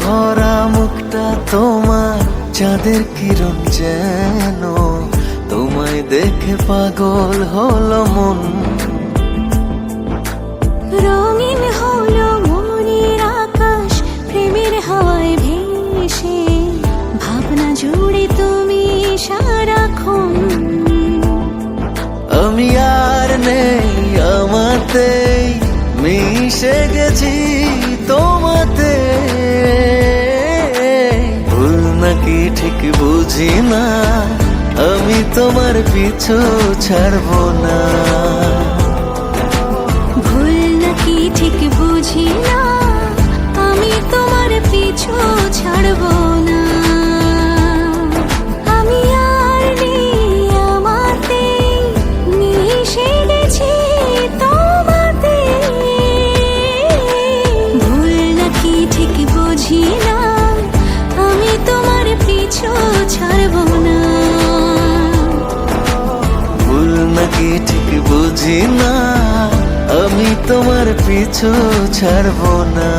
ভরা মুখটা তোমার চাঁদের কিরণ যেন, তোমায় দেখে পাগল হলো মন। রঙিন হলো মনের আকাশ প্রেমের হাওয়ায় ভেসে, ভাবনা জুড়ে তুমি সারাক্ষণ। আমি আর নেই আমাতেই, মিশে গেছি তোমাতে। ভুল নাকি ঠিক বুঝি না, আমি তোমার পিছু ছাড়বো না। ভুল নাকি ঠিক বুঝি না, আমি তোমার পিছু ছাড়বো না। আমি আর নেই আমাতে, মিশে গেছি তোমাতে। ভুল নাকি ঠিক বুঝি না, আমি তোমার পিছু ছাড়বো না। ভুল নাকি ঠিক বুঝি না, আমি তোমার পিছু ছাড়বো না।